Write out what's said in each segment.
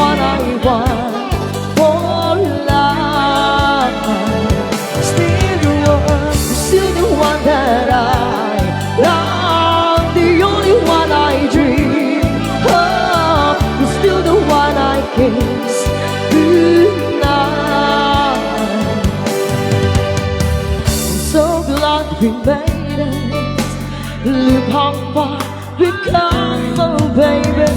what I want for life. Still the one that I love, the only one I dream of. You're still the one I kiss goodnight. I'm so glad we made it. Look how far we've come, oh baby.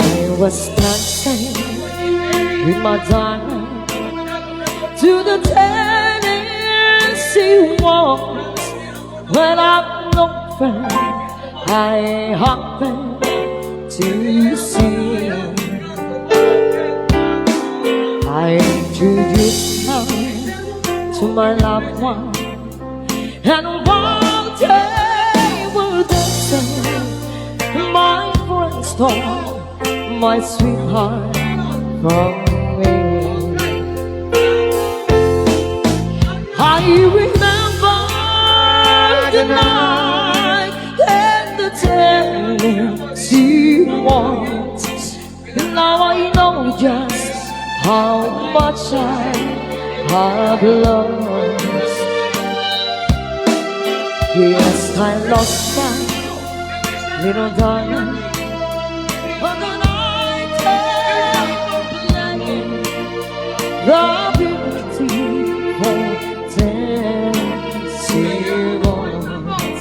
I was dancing with my darling to the Tennessee waltz. When I'm no friend, I happened to see. I introduced her to my loved one, and while they were dancing, my friends told my sweetheart from me. I remember the night and the Tennessee waltz. Now I know just how much I have lost. Yes, I lost my little darling. The beautiful Tennessee waltz.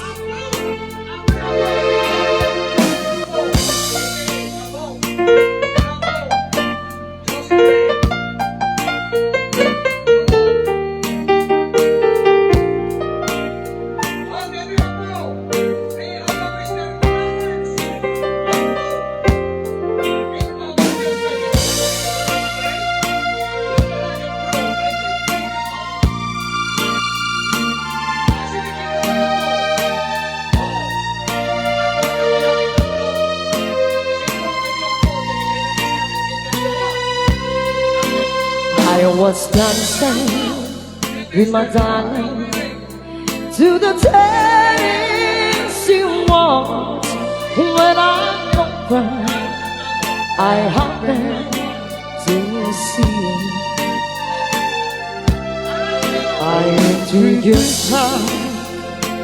I was dancing with my darling to the Tennessee waltz. When I over, I happened to see. I introduced her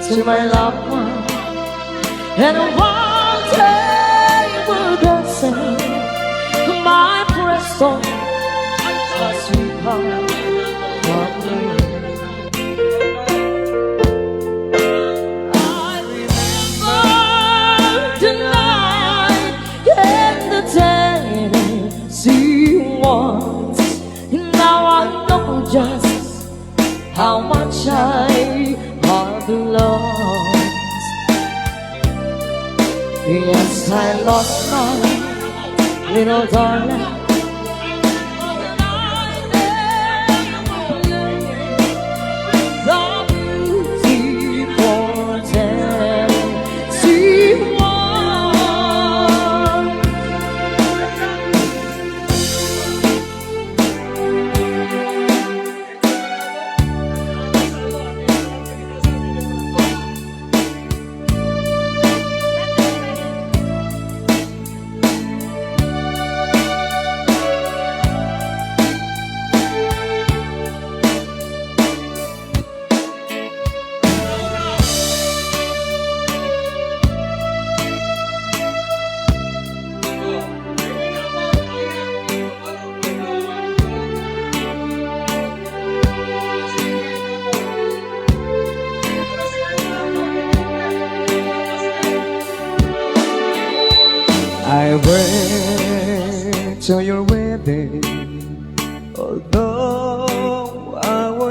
to my loved one, and while they were dancing, my breast on my sweetheart from me. I remember the night and the Tennessee waltz. Now I know just how much I have lost. Yes, I lost my little darling.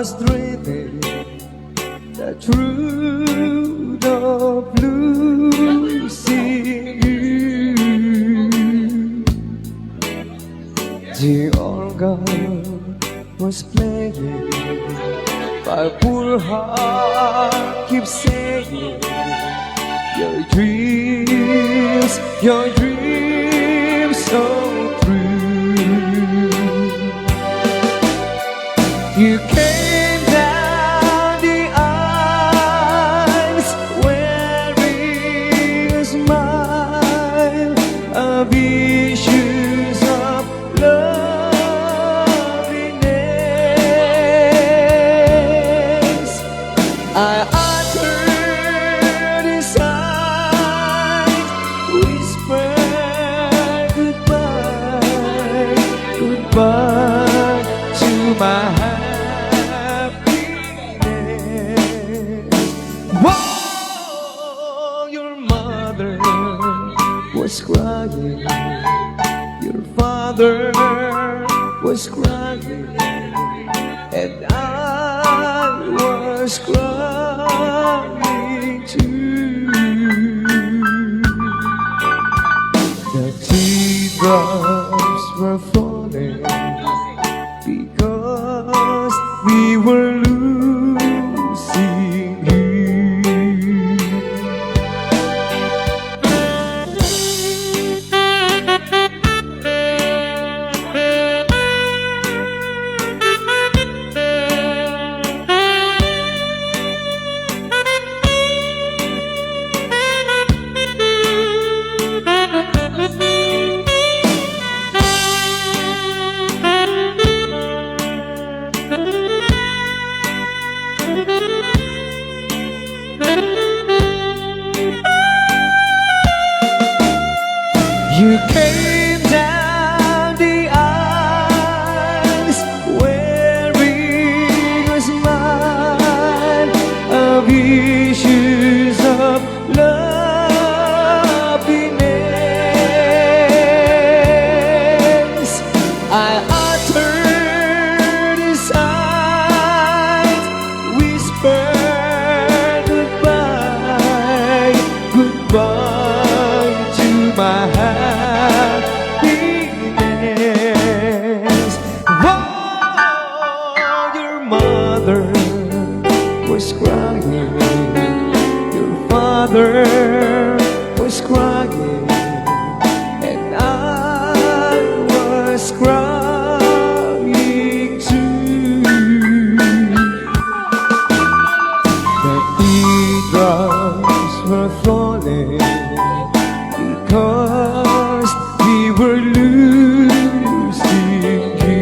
was dreaming the truth of losing you. The organ was playing, my poor heart keeps saying, your dreams so true. You came down the aisles wearing a smile of issues of loveliness. I uttered a sigh, whispered goodbye, goodbye to my happiness. Whoa, your mother was crying, your father was crying, and I was crying too. The teardrops were falling because we were losing you. You came down the aisles wearing a smile of issues of loveliness. I uttered a sigh, whispered goodbye, goodbye to my happiness. Whoa, your mother was crying, your father was crying, and I was crying too. The teardrops were falling because we were losing you.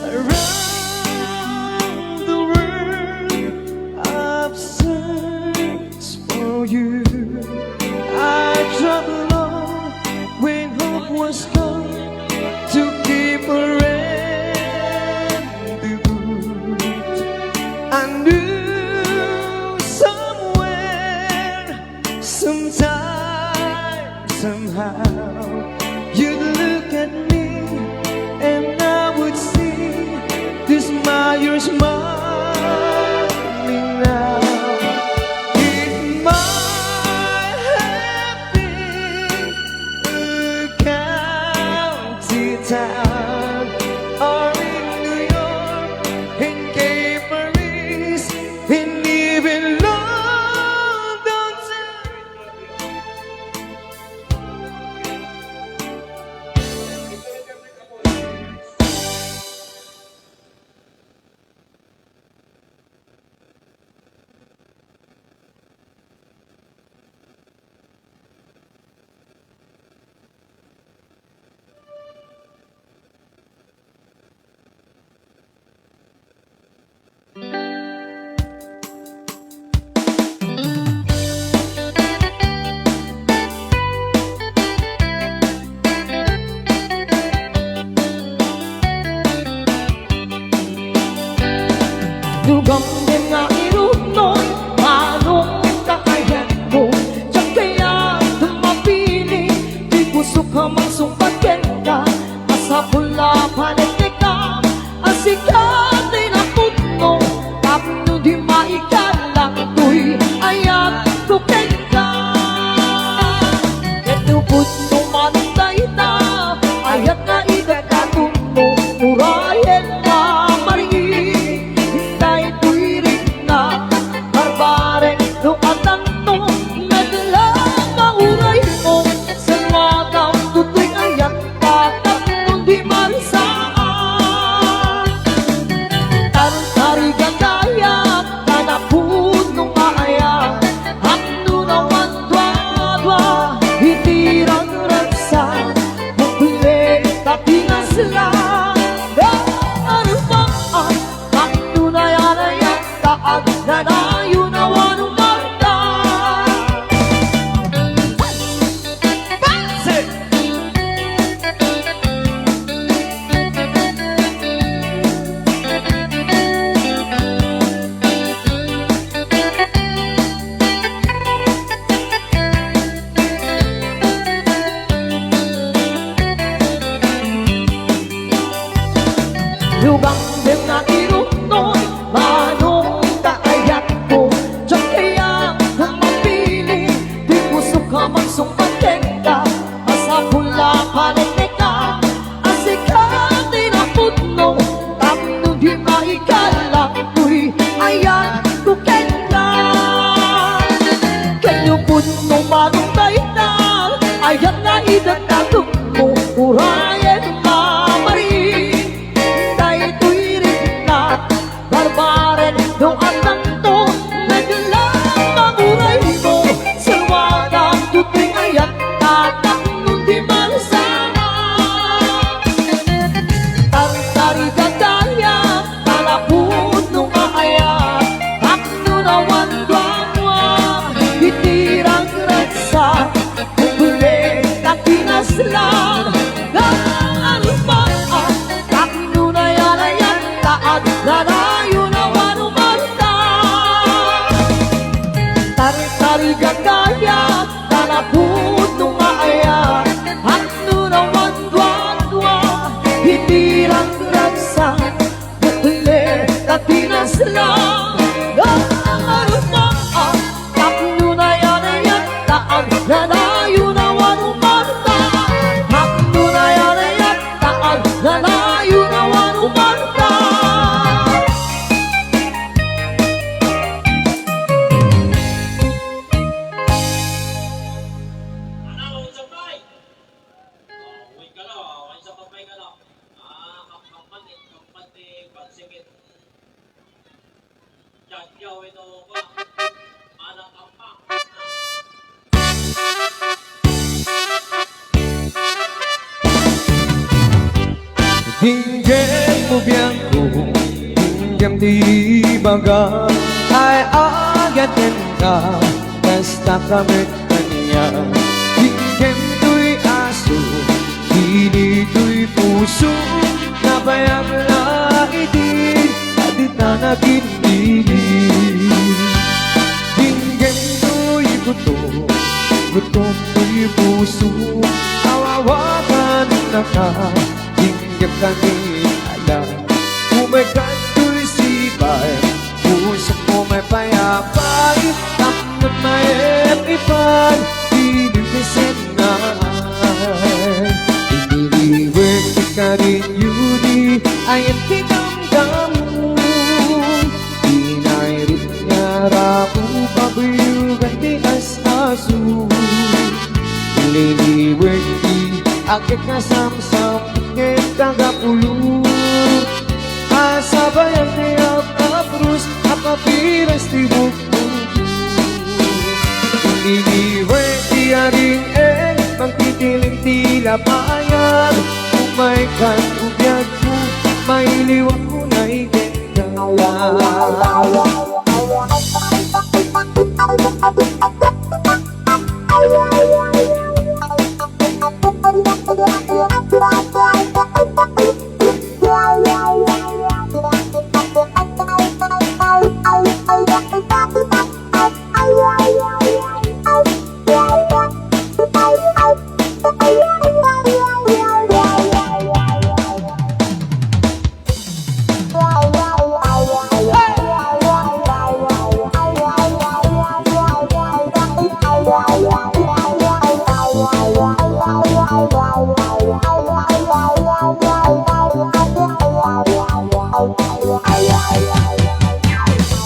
Around the world I've searched for you. I traveled on when hope was gone to keep a rendezvous. I knew somewhere, sometime, somehow you'd look at me and I would see this smile, your smile. Dugang din nga irunoy, manong kakayan mo. Diyan kaya tumapili, di gusto ka magsumbatin ka. Asa pula panik ka, asikat din ang puno. Tapno di maikalang tuy, ayat tuken ka. Ito puno manday na, ayat na idagatuno. Urayan na mariin, hinday tuy rin na. Barbaren doatan to, naglang mauray mo. Sa wadaw tutoy ayat patat kundi marisaan. Tari gandaya, tanapun nung maaya. Hapno naman dwa-dwa, hitirang ragsa. Bukle tapingas lang. Ano ba ang hapno na yan ay ang taag na layo na wanong marta. Lubang din na irunoy, manong kaayat ko. Diyan kaya mapili, di puso ka magsumbatin ka. Asa pula panik ka, asikat din ang puno. Tapno di maikalang tuy, ayan tuken ka. Kanyo puno manong taytang, ayan na idagdagang mo. Urayan mamarin, hinday tuy rin na. Barbaren doatan to, naglang mamuray mo. Sa wadang tuting ayat, tatak nun di malasama. Tari gandaya, talapun nung maaya. Hapno naman dwa-dwa, hitirang ragsa. Bukle tapinas lang. Ano ba ang hapno na yan ay ang taag na layo na wanong marta. Tari gandaya, talapun nung maaya. Hapno naman dwa-dwa, hitirang ragsa. Bukle tapinas lang. Ano ba ang hapno na yan ay ang taag na layo na wanong marta. Hapno na yan ay ang taag na layo na wanong marta. Ano, sabay? Oh, wait ka lang, wait sa papay ka lang. Kampante, pansikit. Jadyaw ito ko. Anak kampak. Hinggem mo biangko, hinggem di baga. Ay agatin ka, basta kami kanya. Hinggem tuy aso, hindi tuy puso. Nabayang na itin, adita na kinili. Hinggem tuy gutom, gutom tuy puso. Awawakan na ka, hinggem kanila. Umagat tuy sibay, puso mo may payapay. Tapnot may epipay, dinibisin na. Iniliwag ka rin yuni, ay ang tinamdamu. Inairit nga rapo, pabiyugan di as-asu. Iniliwag di, agad kasamsam, ngayon tagapulo. Asabayan niya paprus, apapiras di buko. Iniliwag di aring magtitiling tila payag. May kanubyan mo, may liwag mo na ikengala.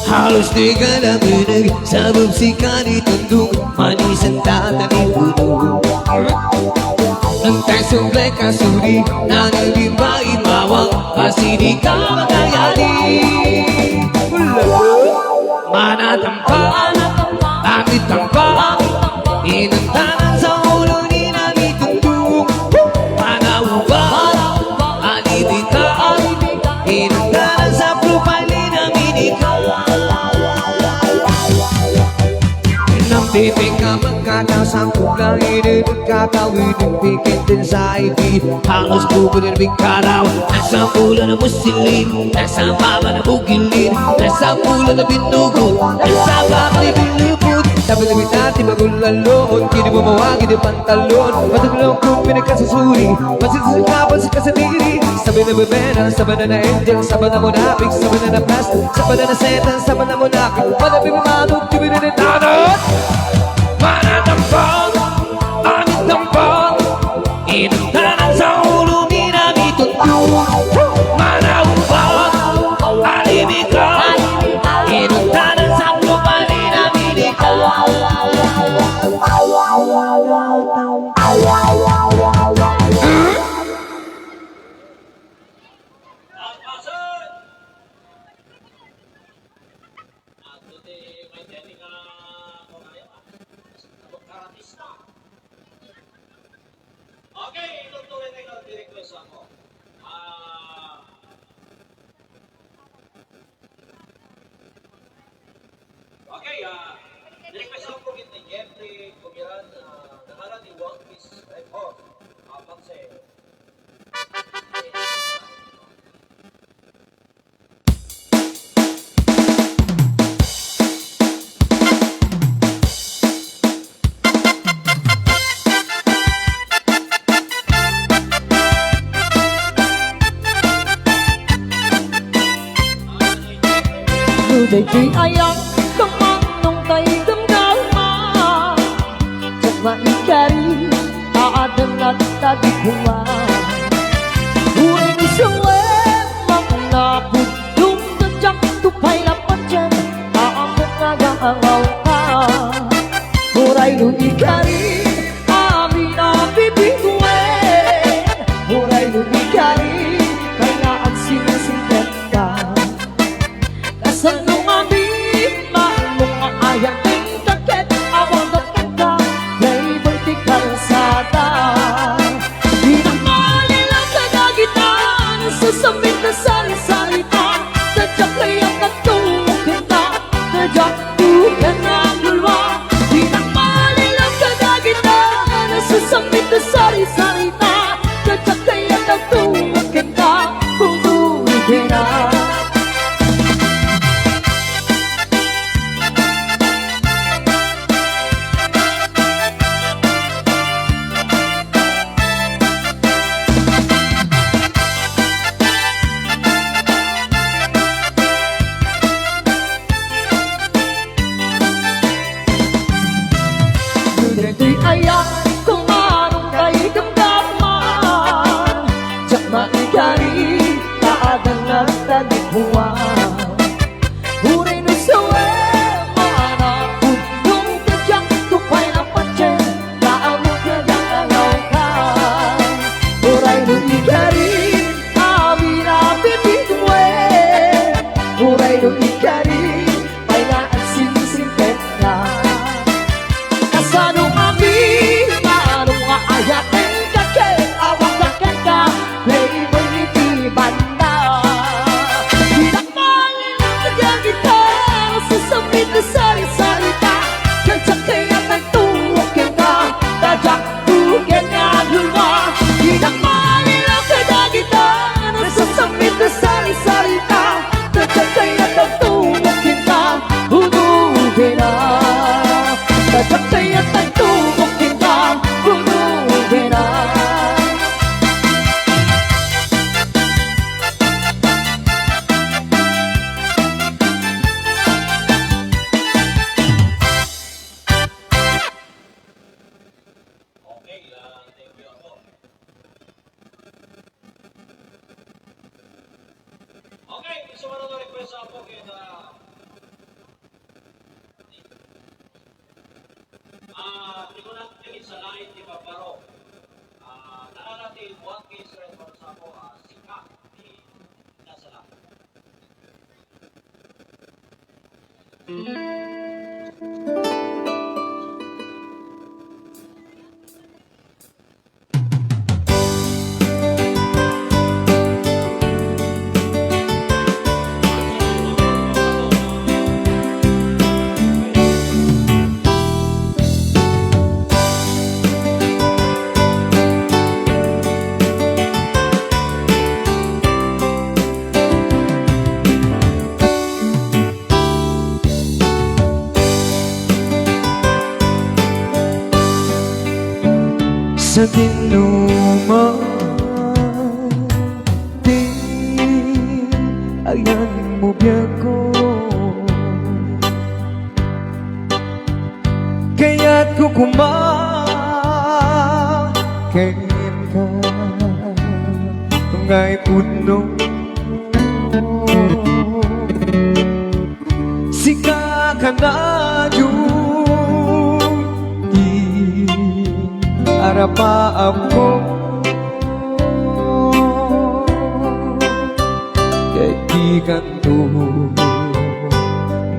Halos di ka naminig sa bubsika nitong manis ang tataning puno. Ang tayo kasuri na nag-iba imawang kasi di ka magayali. Manatampan, bakit tampan, inantanan sa ulo ni namin tundong. Manauban, alibitan, inantanan sa profile ni namin ikaw. Bibig ka magkakasang kuklang inagkakawin ng pikit din sa IP. Halos bukod ng bigkaraw. Nasa pula na musilin, nasa baba na bugilin, nasa pula na binugo, nasa baba na binubot. Sabi na bitati magulalon, kini mo mawagi ng pantalon. Mataglaw kong pinagkasusuri, masisikapan sa kasatiri. Sabi na bebena, sabi na na-angel, sabi na monapik, sabi na na-plastic, sabi na na-setan, sabi na monapik. Manapin mo manong, tibi na na-tanot. Manatampang, anitampang, inantanan sa ulo ni namin tundong. Manauban, alimikan, inantanan sa profile ni namin ikaw. Pagpasan! Ato di may teni nga kung ayaw karantista. Okay, tutuloy na ikaw request ako. Okay, request ako po kita Jeffrey Kumiran nangalan ni One Piece Record. Panse. Today di ayang kamanong tayo damdama. At maikari taadan at tagikuha. Uring isawe mga pudong tadyak tupay lapat dyan. Aamot nag-aangaw ka. Huray no ikari amin na bibigwen. Huray no ikari kaya ang sinasingkat ka. Sa nung amin, mga ayang ting kakit, awang kakit ka, may vertical sada. Di na malilang kadagitan, sasamit na sali-salita, tadyak layang natulog kita, tadyak tugan ng lulwa. Di na malilang kadagitan, sasamit na sali-salita, tadyak layang natulog kita, kung tuwid na. Di ayak kung anong tayo damdaman. Tsak maikari taadan at tagikuhan. Huray no sawe mga pudong tadyak tupay na patyen. Kaamot na dangalaw ka. Huray no ikari amin na bibigwen. Huray no ikari may na ang sinisingpet ka. Kasanong amin, maanong aayakin kakit, awang kakit ka, flavor ni di banda. Di na malilang kagyagitan, sasamit na sari-salita, kagsak kaya nagtuwakin ka, tadyak tugen nga lulwa. Di na malilang kagyagitan, sasamit na sari-salita, kagsak kaya nagtuwakin ka, hunugin na. Tadyak kaya nagtuwakin ka, hunugin na. Okay, thank you ako. Okay, gusto mo na request ako kaya Hindi ko natin sa lain di Babaro. Naalala natin, one case rin para sa ako, sika ni Nasala. Sa dinuman di ayan mo biyak ko, kaya't ko kumakain ka ngay puno sika ka na arapa ako kaibigan to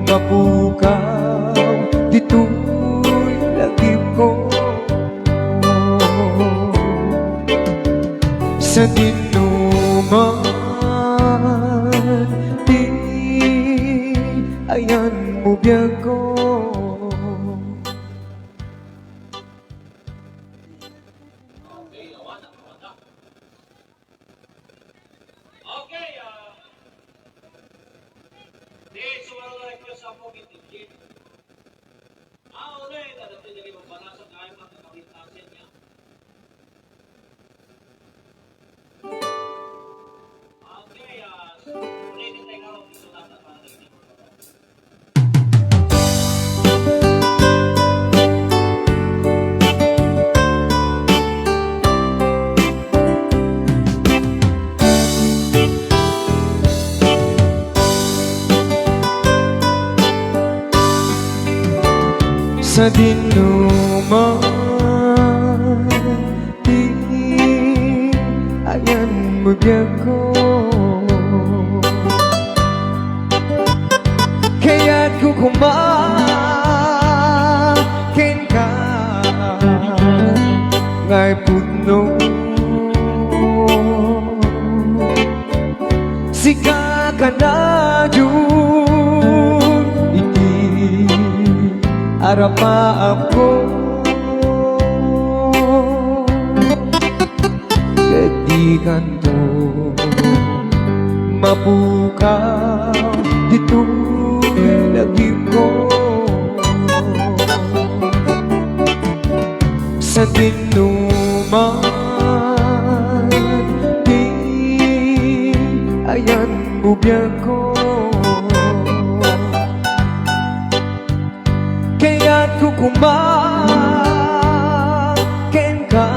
mapukaw dito'y lagip ko sa dinuman di ayan mo biyak ko. Sa dinuman di ayan mo biyak ko, kaya't ko kumakin ka ngay puno sika ka na arapa ako kaibigan to mapukaw dito'y lagip ko sa dinuman di ayan mo biyak ko, kaya't ko kumakin ka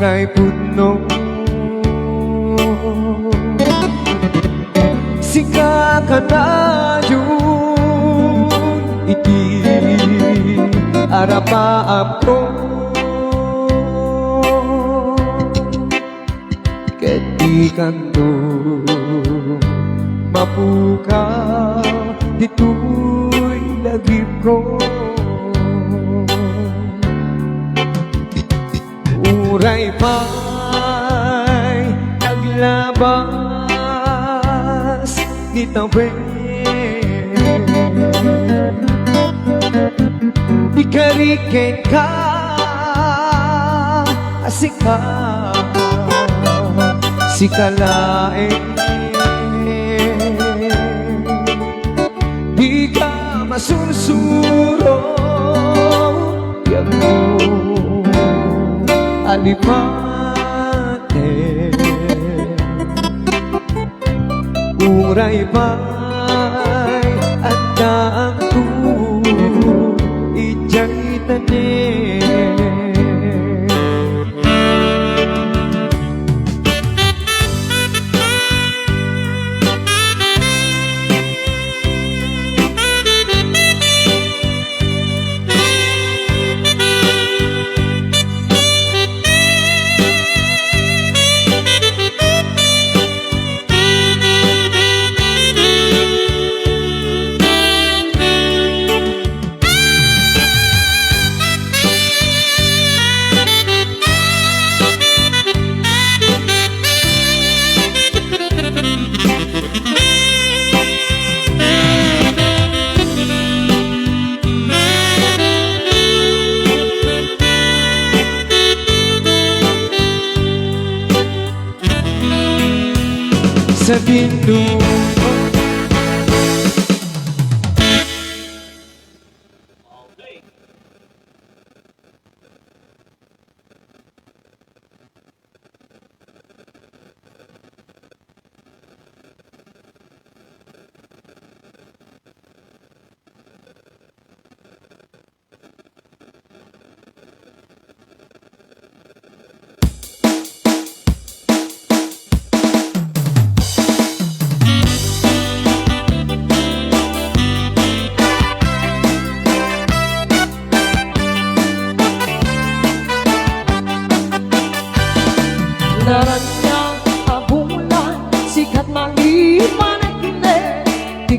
ngay puno sika ka na yun iti arapa ako kaibigan to mapukaw dito'y lagip ko uray pa'y naglabas gitawin ikarikin ka asika sikalain di ka masursuro yang mo alipate uray pa'y anda ang ijay tanin.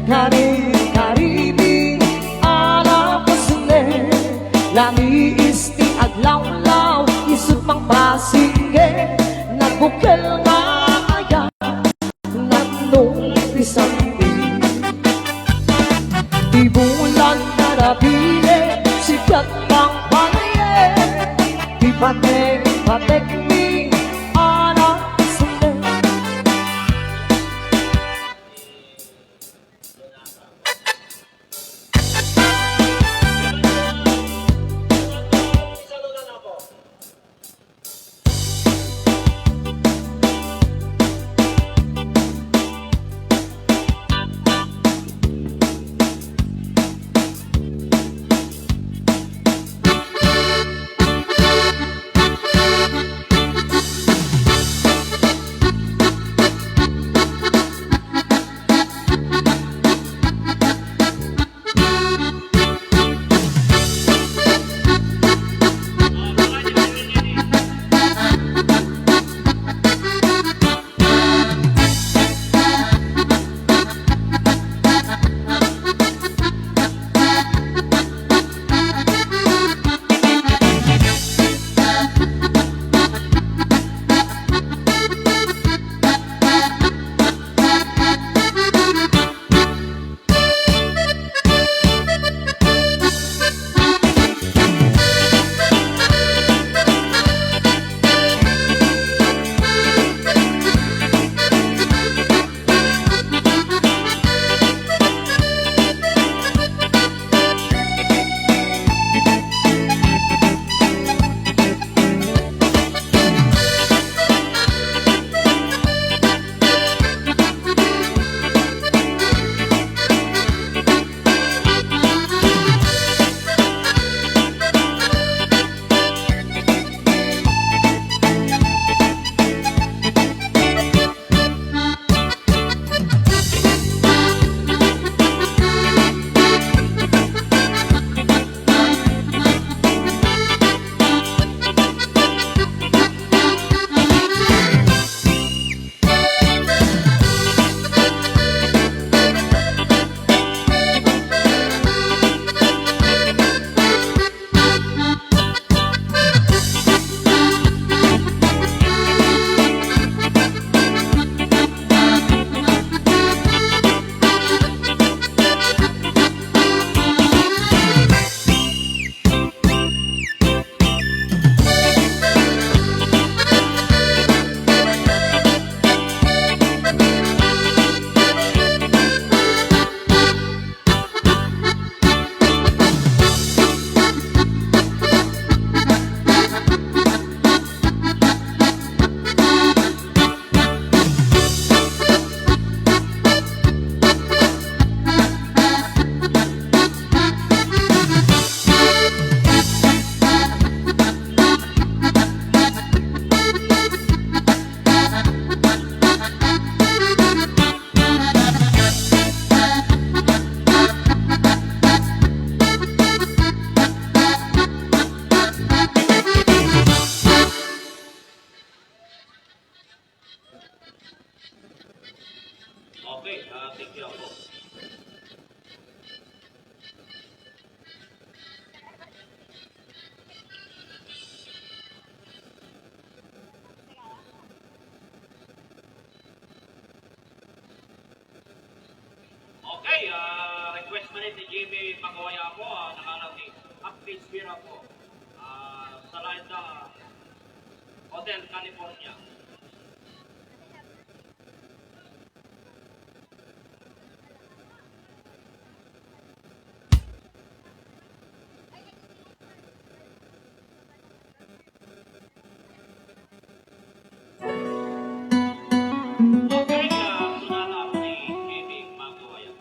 Karimi Ana pasune Lami isti aglawlaw Isut mang pasingge Nagbukel nga kaya Nandong pisangin Di bulan na nabili Sikat pang panaye Di patek mi Ana pasune Saludan ako. Okay, thank you ako. Okay, request man ni Jimmy Pagawaya po, nakalang ni Happy Spira po. Sa line na Hotel California. Okay, sunala ako ni Jimmy Pagawaya.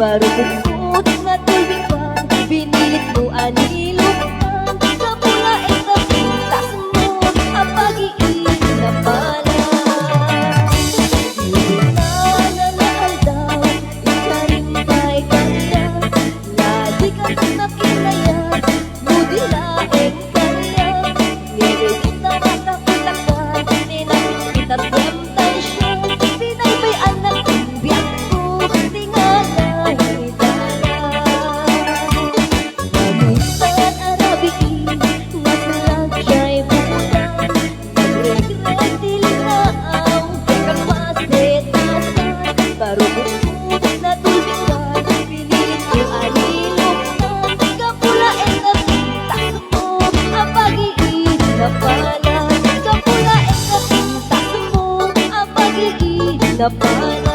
Marupot na tubig pa, binilit mo anilupan. Kapula ay kapitas mo, ang pag-iinit na pala. Nananahal daw, ikarin ba'y kanya? Lagi ka nakinayat, mudilaeng kanya. Nililip na matakutakan, ninakit kita't yamtay siya. Pinaybayan ng imbiyak ko, tingalay dala. Paminsan arabiki, masalag siya'y bulan. Nagregret dilinaaw, dekang masetasan. Parubot na tubigan, pinilit ko aliluktan. Kapula ay napitas mo, ang pag-iinit na pala. Kapula ay napitas mo, ang pag-iinit na pala.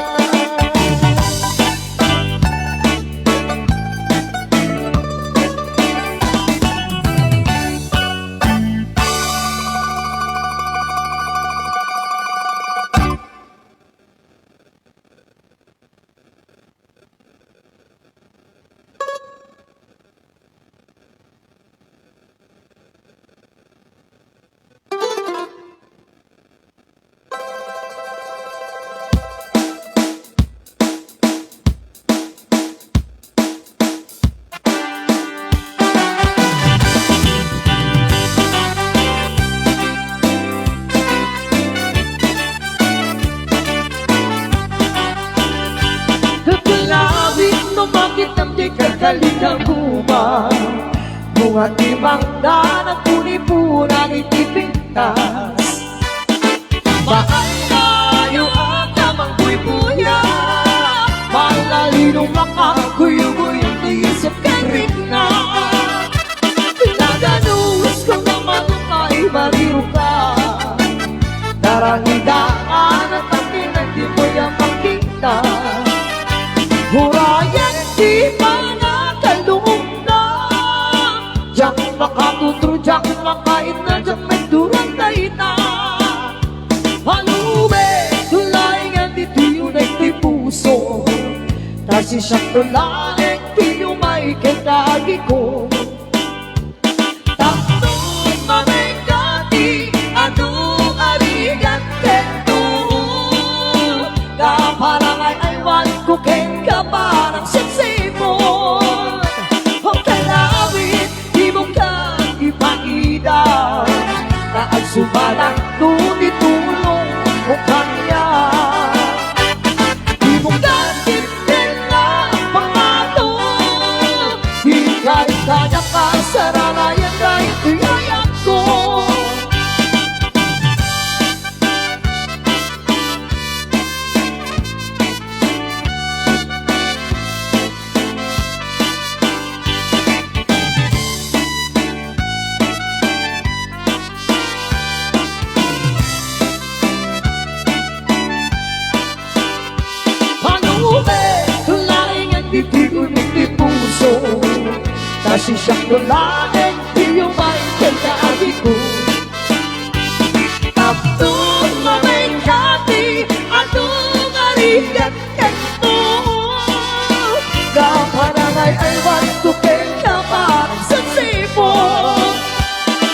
Kakalawin mo bakit ang di kakalikang guma. Bunga timangda ng punipunan itipintas. Bakal tayo ang tamang buy-buya. Malalinong makakuyugoy isip ka rin na. Pinaganus ko naman ay mariw ka. Darangidaan at akin ang di mo yung makita. Hurayan di mga kaloob na. Diyak makatutro, diyak makain na, diyak may durang tayo na. Halube, tulay nga di tuyo na ito'y puso. Kasi siyang tulay, tiyo may kagagi ko. Taktong mamegati, anong arigat kento. Kaparangay ay ko ken ka parang sipsipon. Ang kalawit, di mo ka ipakita. Taag subalang tunitulong mo kanya. Di mo ka tindela pangato. Di kahit kanya ka saranayan na ito'y ko. Kasi siyang tulain, di yung may kagagi ko. Tapos mamengkati, anong arigat kento. Kapanangay ay wantukin ka parang sa sipon.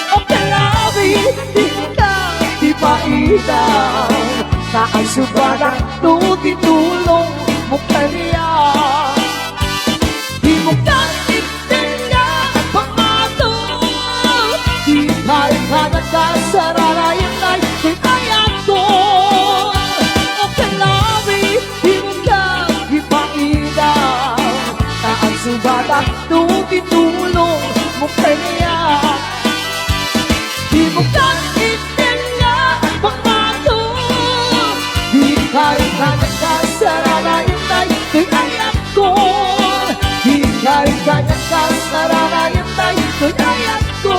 O kalabi, di ka di paitaw. Taang subalang tutitulong mo kaniya. Di mo ka sararayan ay kaya ko. O kalabi, di mo ka ipaidaw. Taang subalang tutitulong mo kanya. Di mo ka itinga pangako. Di kahit sararayan ay kaya ko. Di kahit sararayan ay kaya ko.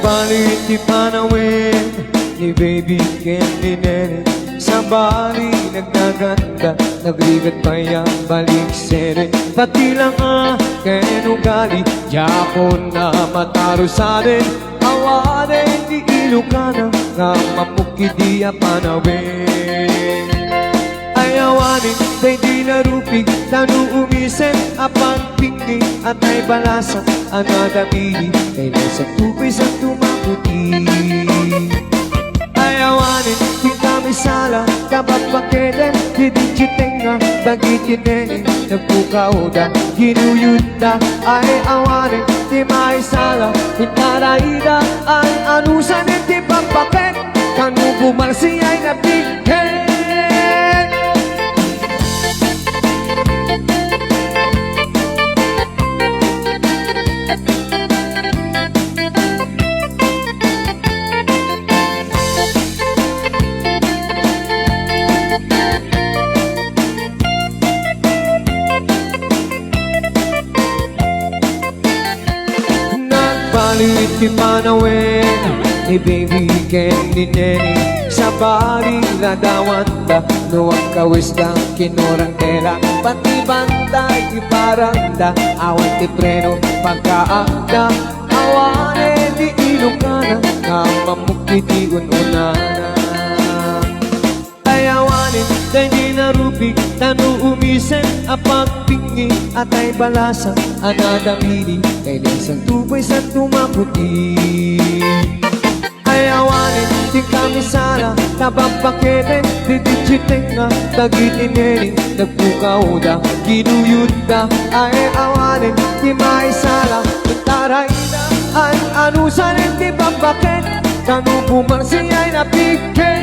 Nagbalit di panawin ni baby Candy Nene. Sa bali nagnaganda, nagligat pa yung balik sere. Pati lang akin ugali, di ako na mataro sa atin. Awanin di Ilocana, nga mamuki di panawin. Ayawanin, day di narupig, tanu umisen, apang pingni, at ay balasan, anadamili, kailan sa tupay sa tumakuti. Ayawanin, di kami sala, kapat pakeden, di digitenga, bagitinen, nagpukauda, ginuyuda, ay awanin, di maisala, hinaraida, ay anusan, di papaket, kanu bumarsi ay nabiket. Nagbalit di panawin ni baby Candy Nene. Sa bali na dawanda, nuwag kawis ng kinurang tela. Pati bantay di paranda, awan ti preno pagkaakda. Awane di Ilocana, nga mamukti di ununana. Ayawanin, day di narupig, tanu umisen, apag pingi, at ay balasan, anadamili, kailan sa tupay sa tumaputi. Ayawanin, di kami sala, tabang pakete, di digitenga, bagitinin, nagpukauda, ginuyuda. Ay awanin, di maisala, itarayda, ay anusan, di papaket, kanu bumarsi ay napiket.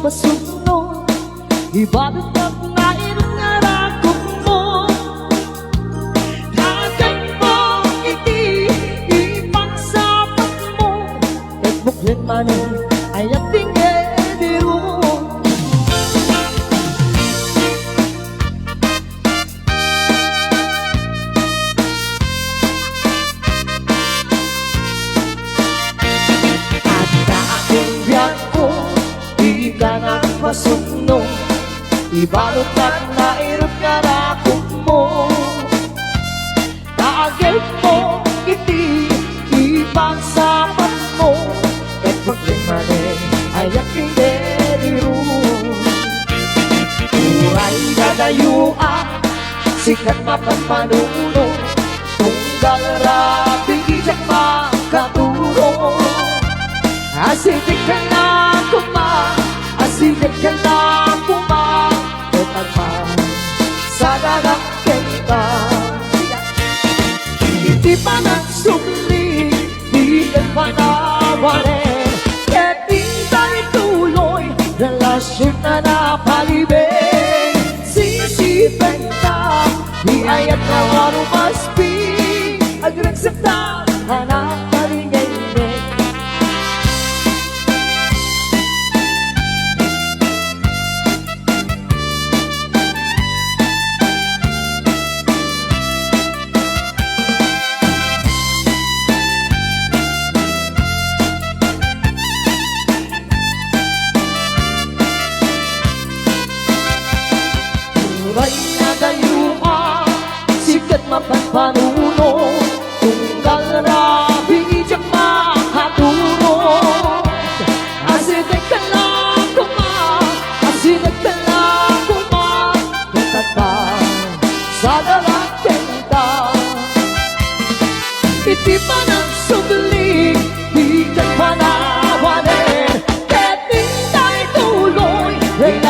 Pasuno, ibadat at nainangarakot mo. Dagat mo, iti, ipagsapat mo. Kahit buklit man ay ating ediro. At aking biyak ko, di ka nagpasuno, ibalot at nairap karakot mo. Kaagad mo, iti, ipagsapat mo. Kahit paglimane ay aking deliru. Uray dadayuan, sikat mapampanuno, tunggal rapi ijak makaturo. Asitik ka na asikat ka na Ketag pa sa dagat kita. Hindi pa nagsumli, di ka pa nawarin. Ket di tayo tuloy, relasyon na napalibig. Sisipin ka, di ayat na warumaspi. Agregsakta, hanap na rin ganyan. Sikat mapapanuno, tunggal rabi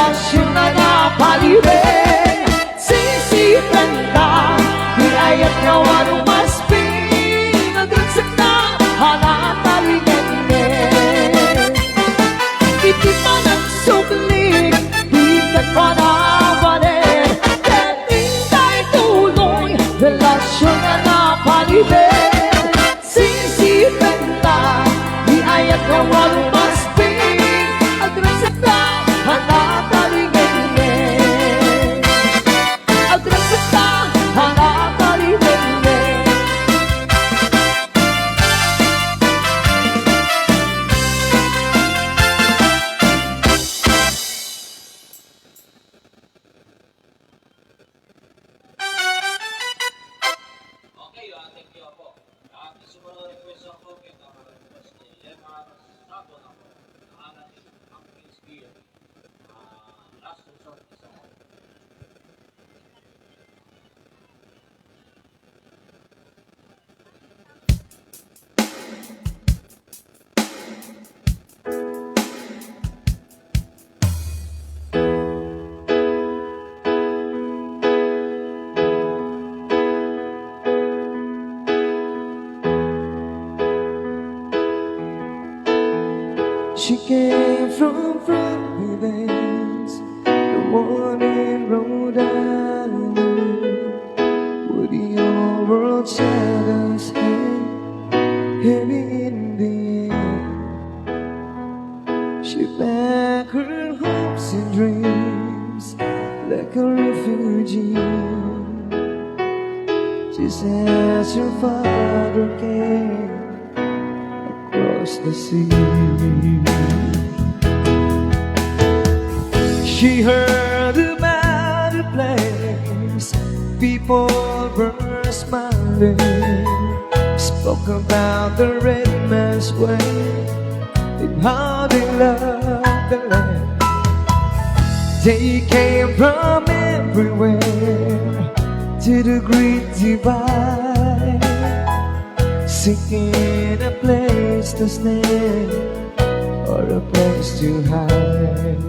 relasyon na napalibig. Sisipan ka, di ayat nga warong mas pinagagsak na hanatalingan din. Hindi pa nagsugli, di ka pa nabanin. Dating tayo tuloy, relasyon na napalibig. Sisipan ka, di ayat nga warong mas pinagagsak na hanatalingan din. Agdrasak na hanatalingan din. Okay, thank you po. At sumunod request ako kay request ni Lemar Sabo na po. Ang ating acting spear. Last resort isa ko. She came from Providence, the one in Rhode Island, where the old world shadows hang heavy in the air. She packed her hopes and dreams like a refugee, just as her father came across the sea. She heard about the place, people were smiling, spoke about the red man's way and how they loved the land. They came from everywhere to the great divide, seeking a place to stand or a place to hide.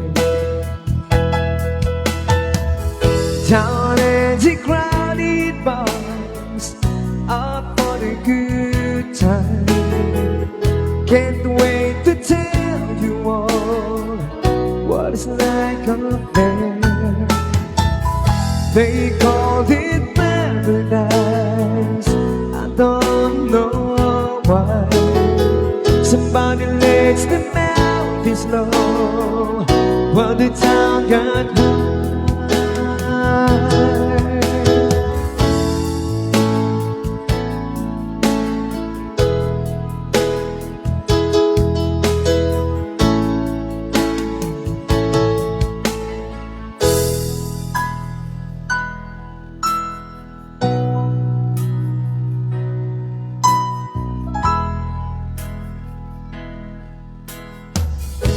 Down in the crowded bars, up for the good time. Can't wait to tell you all what it's like up there. They called it paradise, I don't know why. Somebody lets them out this low, while the town got high.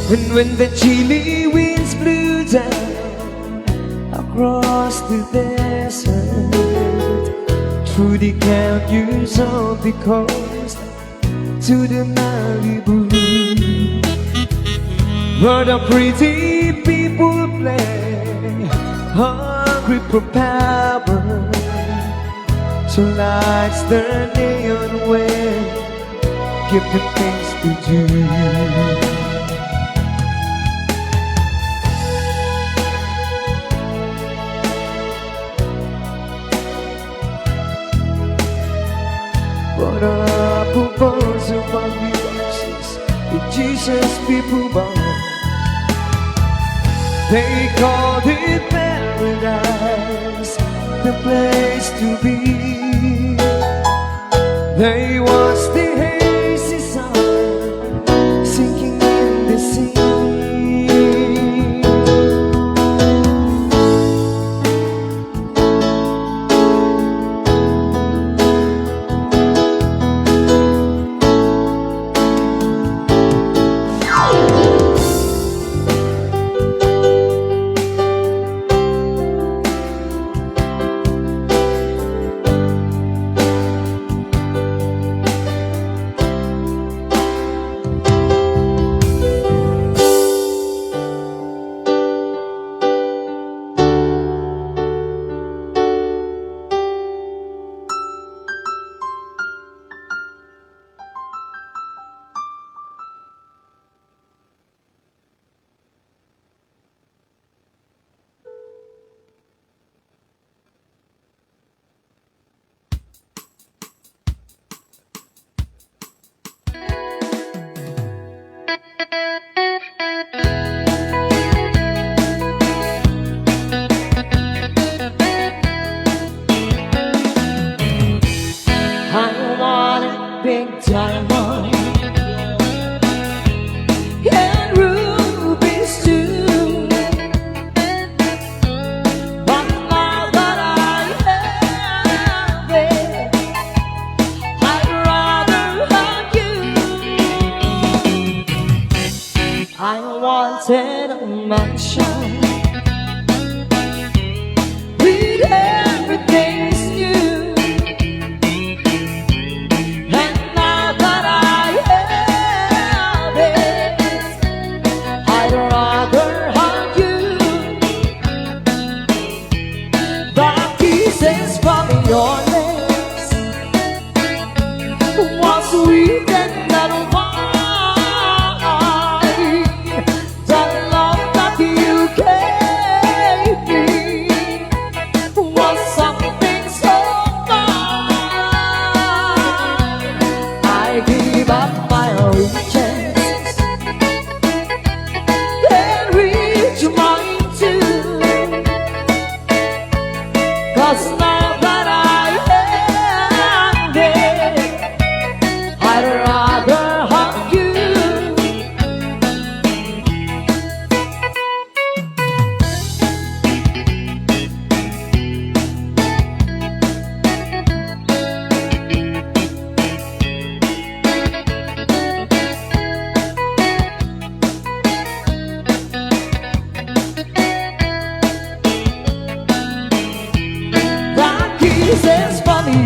And when the chilly winds blew down across the desert, through the canyons of the coast to the Malibu, where the pretty people play, hungry for power, so lights their neon way, give them things to do. But up above the boxes with Jesus people born, they called it paradise, the place to be. They watched the hazy sun sinking in the sea.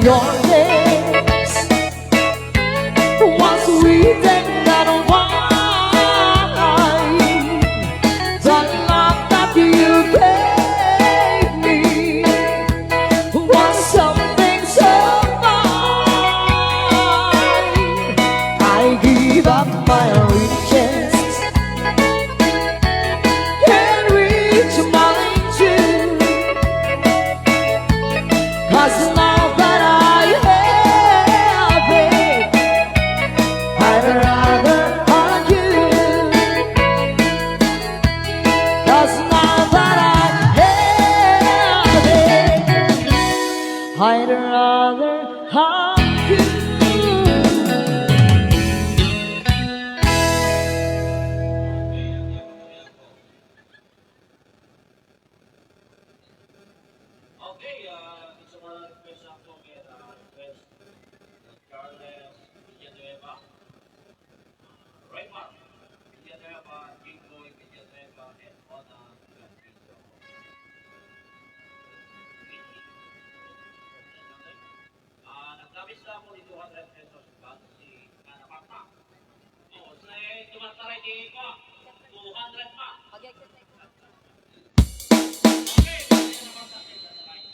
your days. Once we take that wine, the love that you gave me was something so fine. I give up my riches, can't reach mine too. 'Cause now that I have it, I'd rather hug you. 'Cause now that I have it, I'd rather hug you. Okay, it's mga request ako kaya request ng Carles Villanueva, Raymar Villanueva, Jingboy Villanueva, and Ona Garfido. Nagdabis na ako ni 200 pesos bago si Kanapata. Oo, sa tumataray di ko, 200 pa. Okay, naman sa atin na line.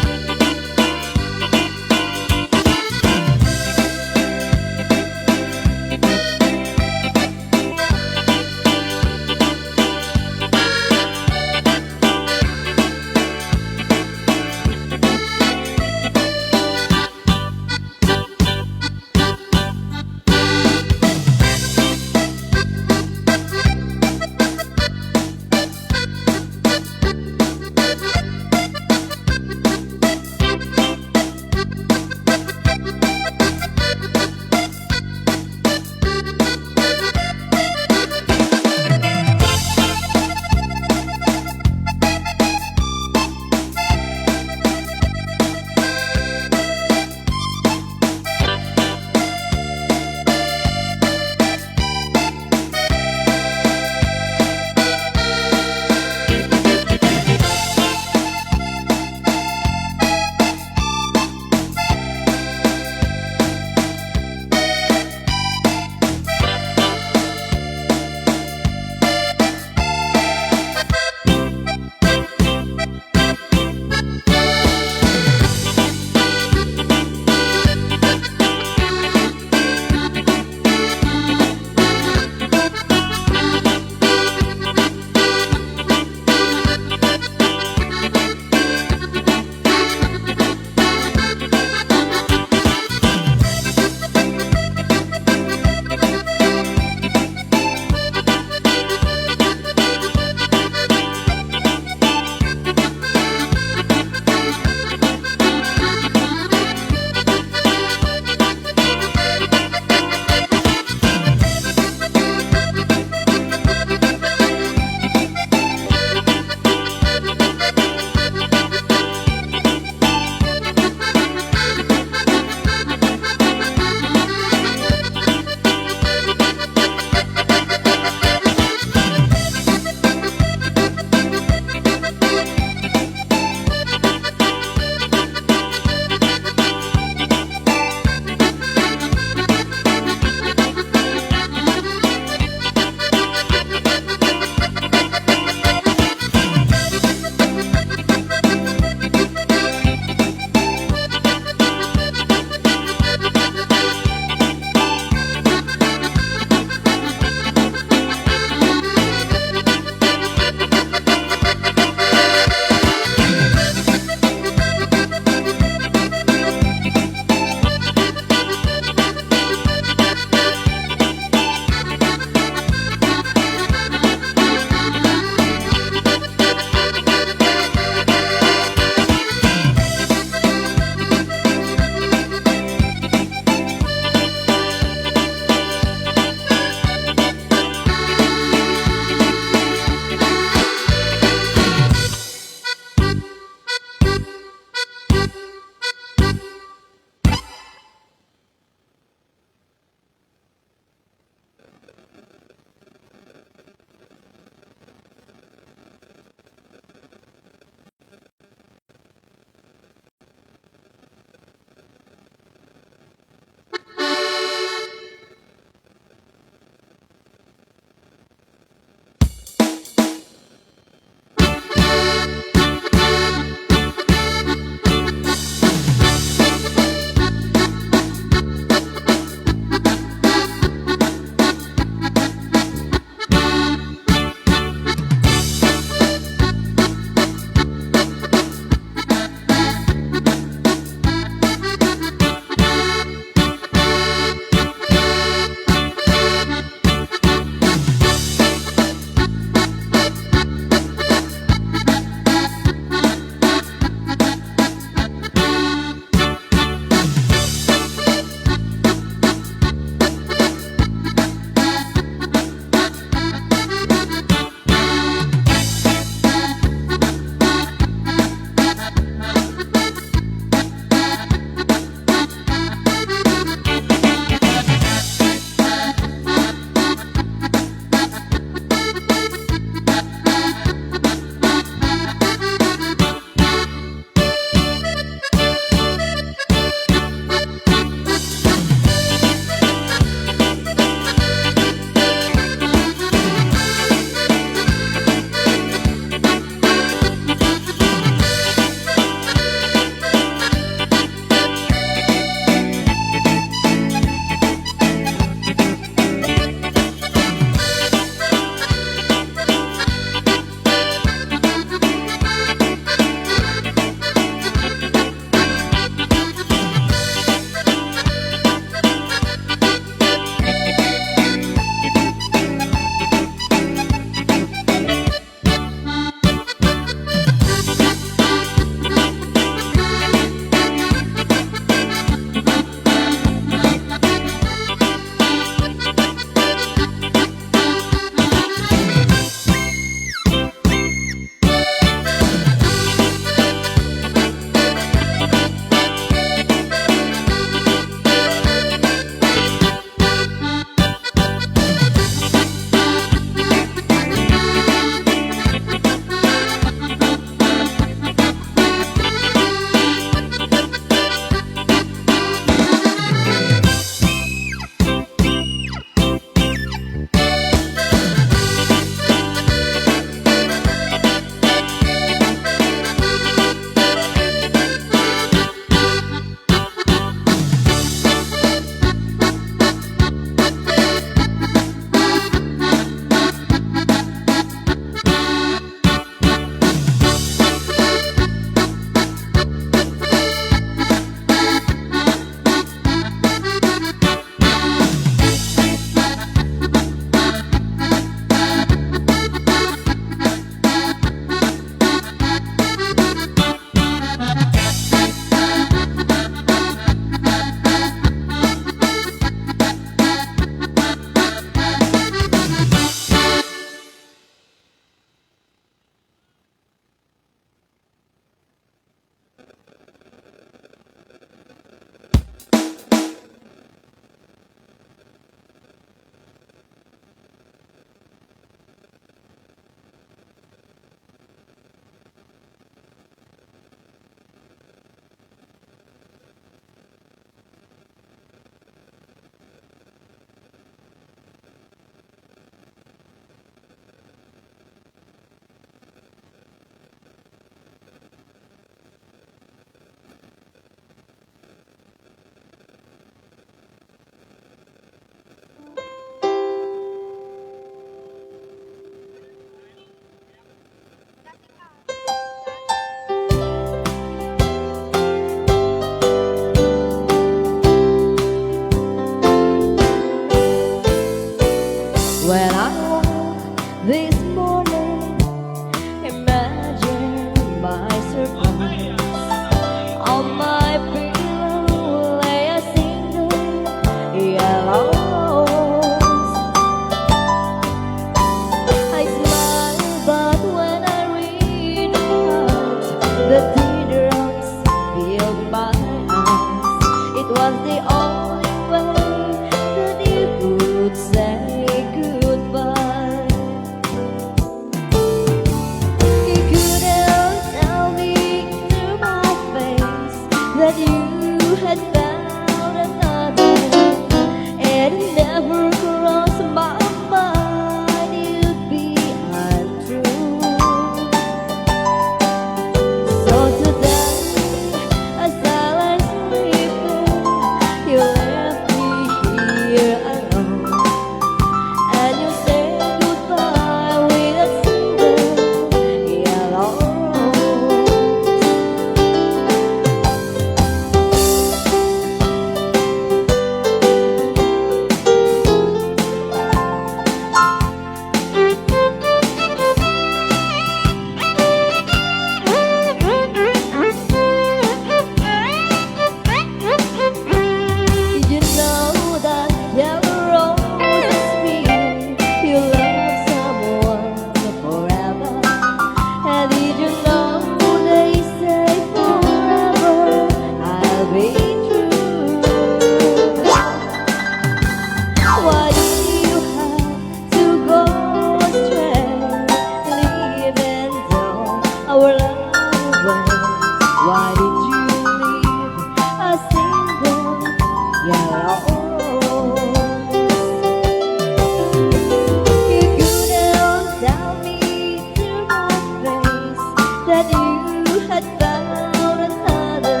had found another,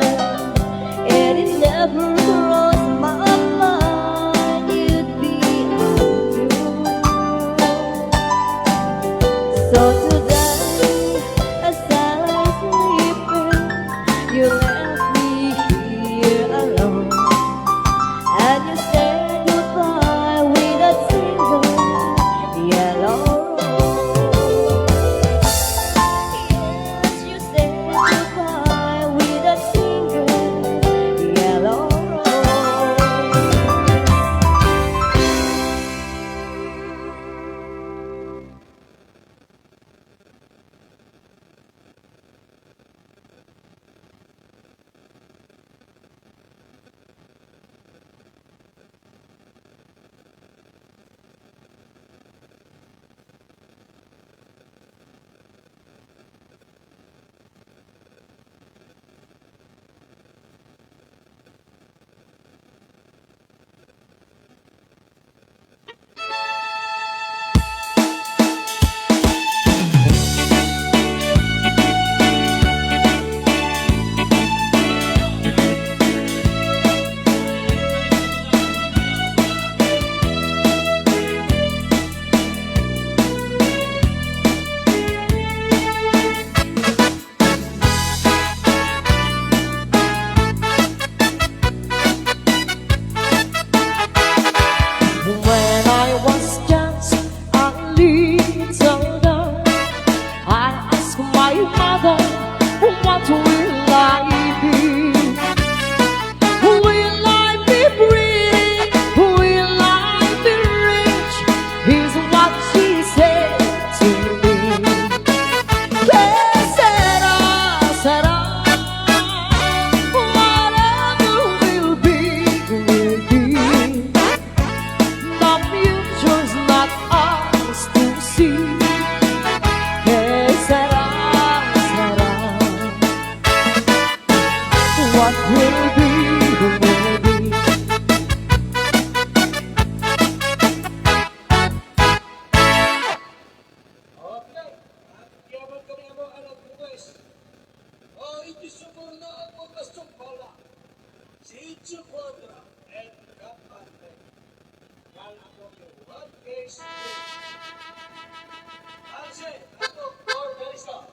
and it never crossed my mind you'd be untrue. So today, as I lie sleeping, you left me here alone, and you said goodbye with a single yellow rose. Yes, you said goodbye with a single yellow rose. When I was just a little girl, I asked my mother, what will I be? Will I be pretty? Will I be rich? Is what she said to me. Que sera, whatever will be, will be. The future's not ours to see. Que sera, what will be, will be. Okay. At yaman kami ang mga anak ko guys. Itisupor na ang mga sumpala. Si Chupondra and Kapante. Yan ako yung one case. Anse, ako, organista.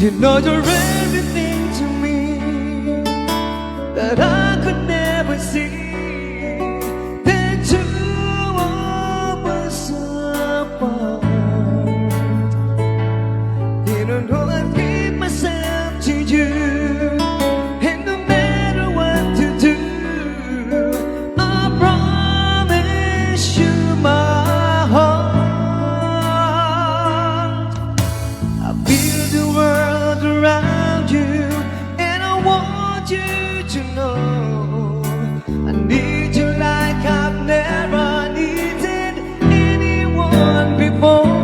You know you're everything to me that I could never see. The two of us apart. You don't know I give myself to you, and no matter what to do, I promise you my heart. I feel the world around you, and I want you to know I need you like I've never needed anyone before.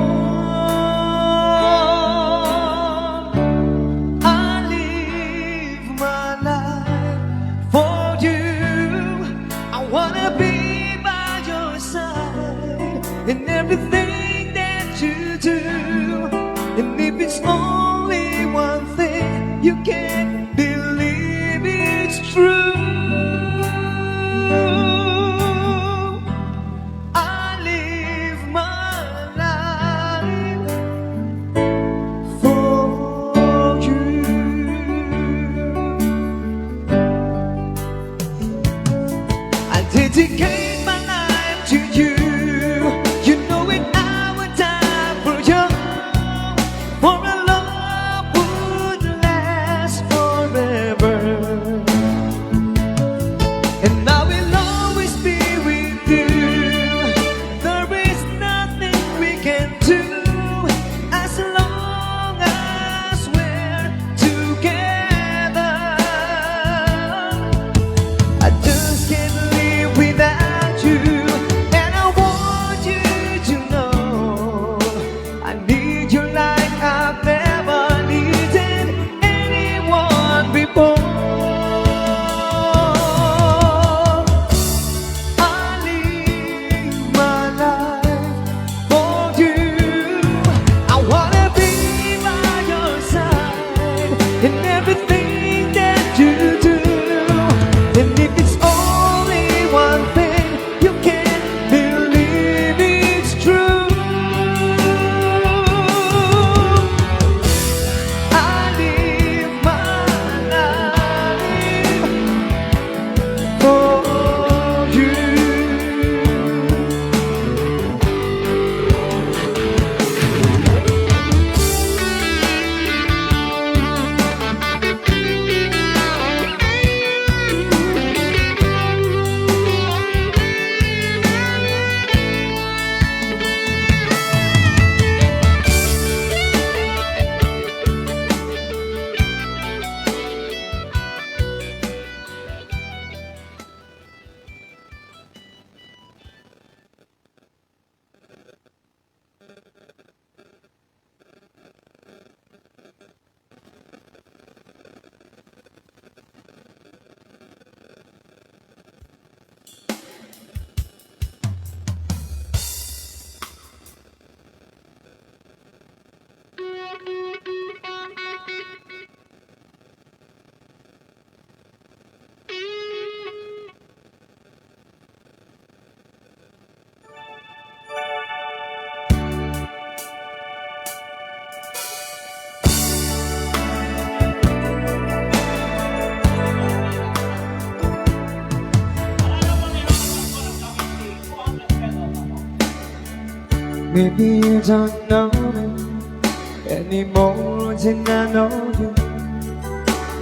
I live my life for you. I wanna be by your side in everything that you do. And if it's only one thing, you can't believe it's true. I live my life for you. I dedicate my life to you. You know it, I would die for you. For a love would last forever. And I will always be with you. There is nothing we can do as long as we're together. I just can't live without you, and I want you to know I need you like I've never needed anyone before. I live my life for you. I wanna be by your side in everything that you do. And if it's only one thing, you can't believe it's true. I live my life for you. Maybe you don't know me anymore than I know you,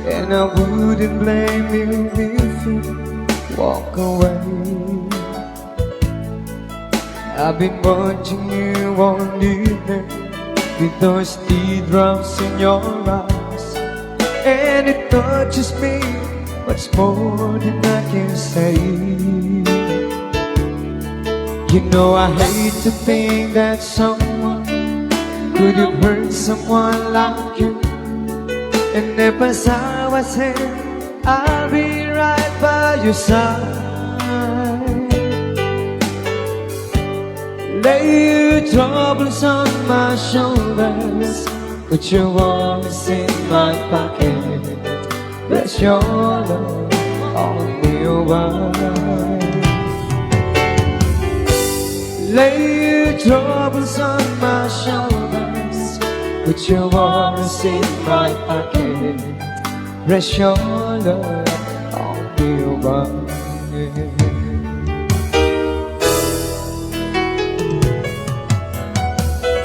and I wouldn't blame you if you walk away. I've been watching you all evening with those teardrops in your eyes, and it touches me much more than I can say. You know I hate to think that someone could have hurt someone like you. And if as I was here, I'll be right by your side. Lay your troubles on my shoulders, put your worries in my pocket. Bless your love on me a while. Lay your troubles on my shoulders, Put your worries in my pocket. Rest your love on me one.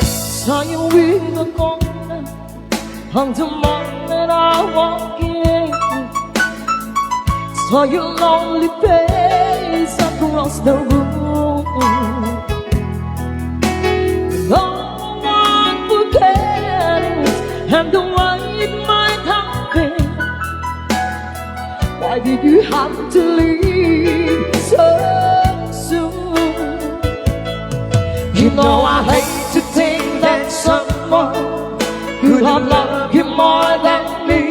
Saw you in the corner on the morning that I walk in. Saw your lonely face across the room. No one forgets, and the way it might have been. Why did you have to leave so soon? You know I hate to think that someone could have loved you more than me.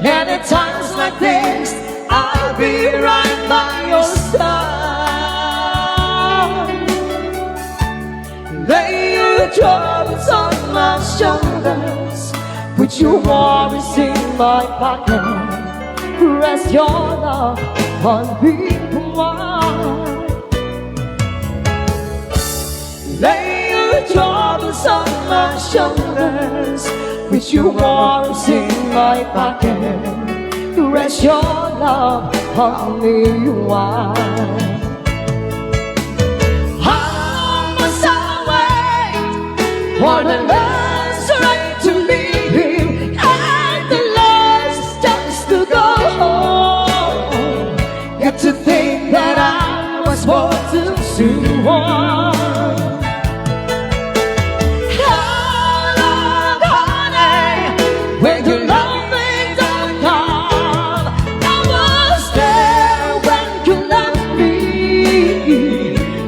And at times like this, I'll be right by your side. Lay your troubles on my shoulders, put your worries in my pocket. Rest your love on me wide. Lay your troubles on my shoulders, put your worries in my pocket. Rest your love on me wide. How long must I wait for the last right to leave and the last chance to go home? Got to think that I was born too soon. When your loving don't come, I was there when you left me.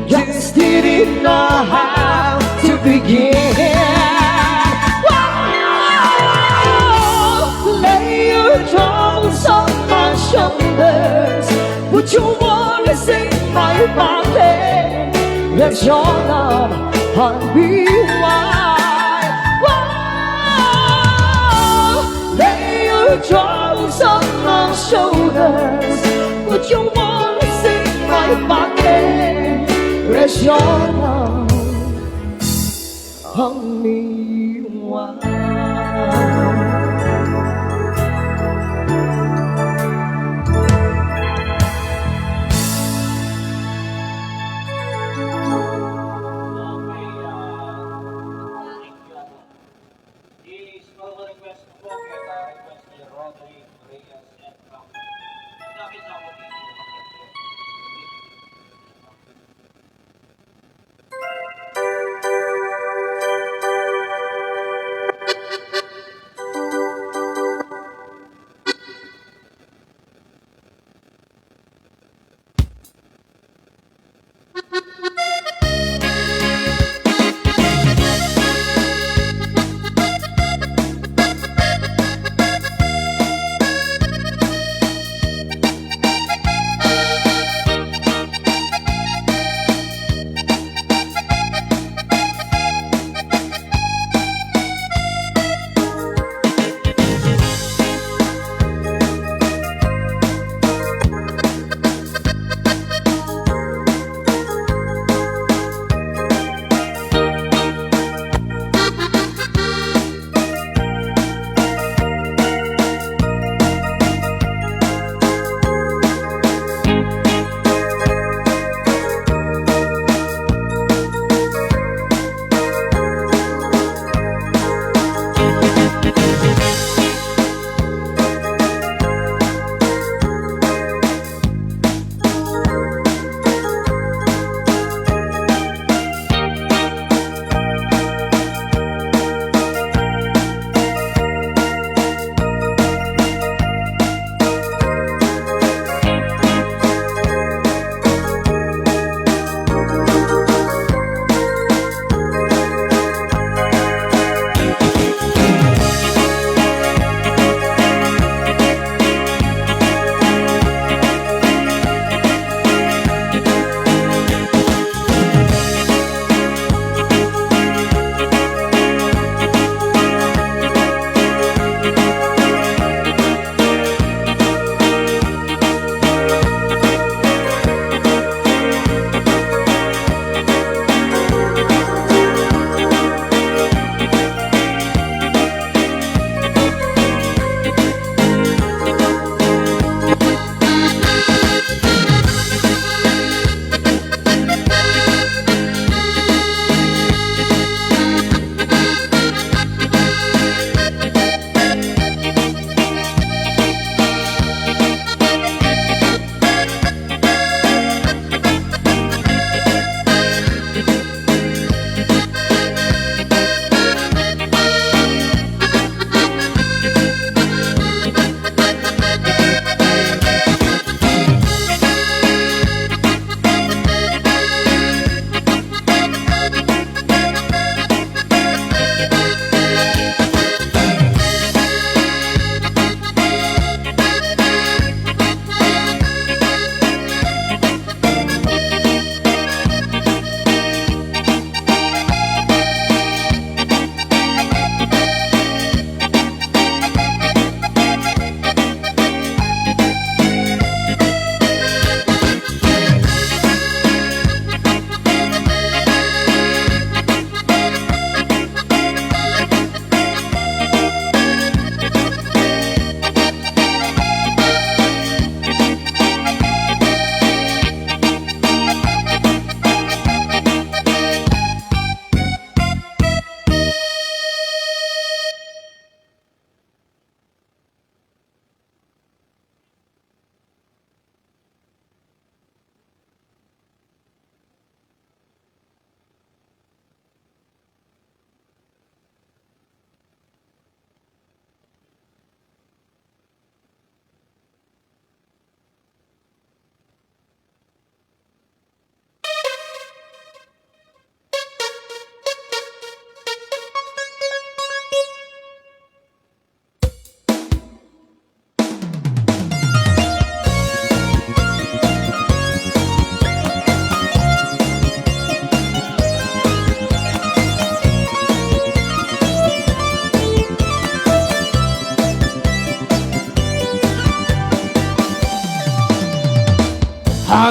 Just didn't know how to begin. Whoa, lay your troubles on my shoulders, put your worries in my pocket. Let your love on me wide. Lay your troubles on my shoulders, put your worries in my pocket. Rest your love on me wide. The special request po kaya request ni Roderick Reyes and Frank. Nakita ko dito.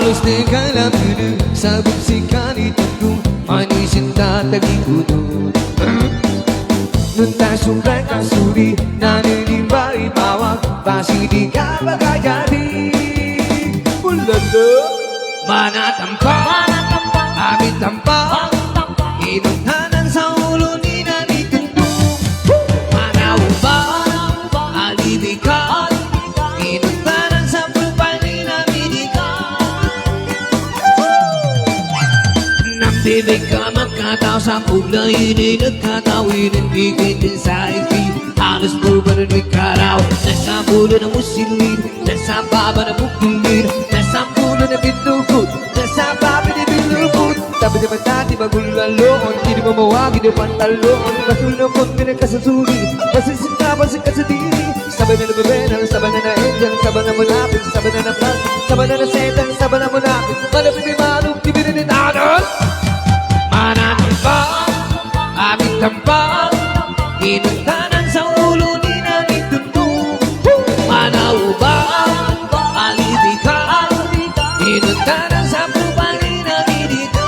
Halos di ka na pinig sa buksikan itong manisin tataging udo. Nung tasumbrang kasuri naniniba ibawag basi di ka bagayari. Ulala Manatampak Aming tampak Inuntanan sa ulo ni nanitundong Manaubang Alibi ka Inuntanan sa propal ni naminikan. Nambibig ka magkataw sa puglayin nagkatawin bigay din sa ipi. Halos po ba nun may karaw nasa pulo na musilid nasa baba na bukilid nasa pulo na binukod nasa baba na binukod. Sabi naman dati magulaloon hindi mo mawagi na pantaloon kasulokon pinagkasasuri pasisinta pasikat sa diri. Sabay na nababenang sabay na na-endyang sabay na malapit sabay na na-plastic sabay na na-setang sabay na malapit malapit ay malong kibinanitanan. Mananambang aming tambang inuntanan sa ulo ni nanitundong Manaubang alibi ka inuntanan sa propal ni naminikan.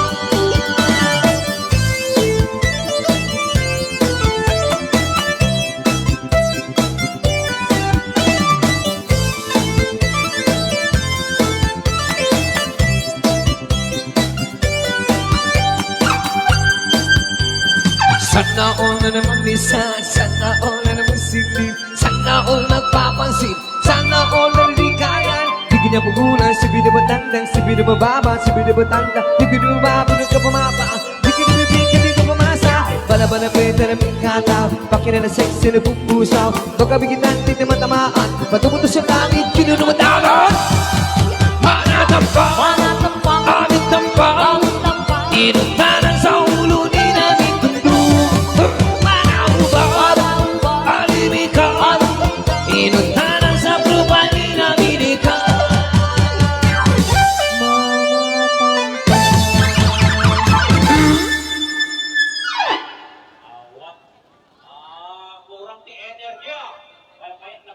Sana all na naman isa, sana all na naman silip, sana all nagpapansin, sana all nalikayan. Di niya pugulan, sabi na matandang, sabi na mababa, sabi na matanda. Di ka lumabo, di ka pumapa, di ka lumibig, di ka pumasa. Bala na pwede na may kataw, pakina na sexy na pupusaw. Pagkabigin natin na matamaan, matumuto sa langit, kinunumadalan. Manatampak, aming tampak, inuntanan sa ulo ni namintundong Manaubang, alibi ka, inuntanan sa propal ni naminikan. Awak. Kurang di energi. Kayak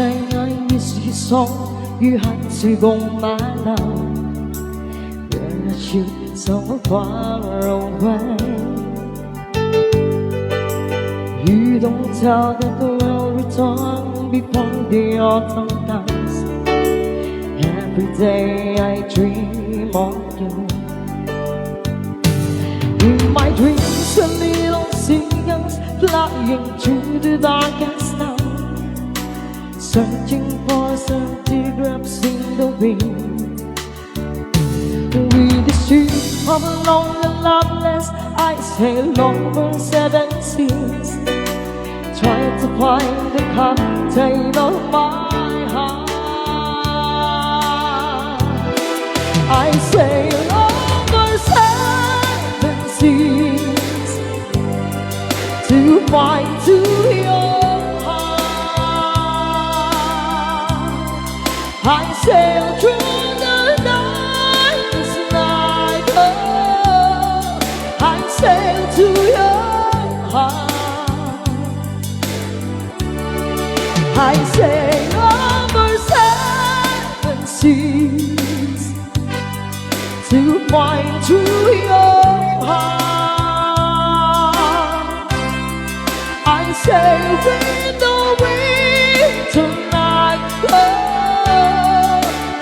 say I miss you so, you had to go, my love. Where you been so far away? You don't tell that we'll return before the autumn comes. Every day I dream of you. In my dreams, a little seagulls flying through the darkest night, searching for centigrams in the wind. With the street of a lonely loveless, I sail over 7 seas, trying to find the captain of my heart. I sail over 7 seas to find to your heart. I sail through the darkest night, oh, I sail to your heart. I sail over 7 seas to find to your heart. I sail with the wind tonight, oh,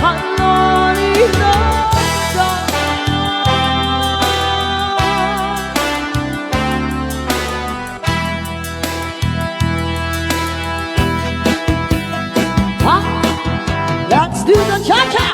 I'm not enough. Let's do the cha-cha!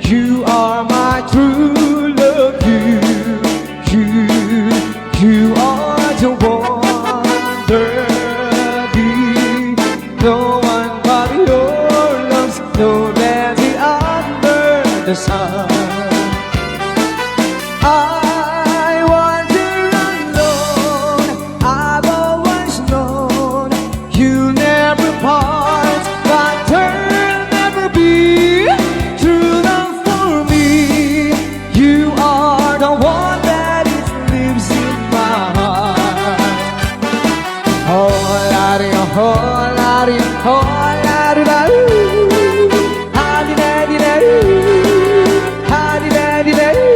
You are my true love. You are the one that no one but your love's no better under the sun. I wander alone. I've always known Ho-la-di, ho-la-di, ho-la-di-da-doo. Ha-di-da-di-da-doo. Ha-di-da-di-da-doo.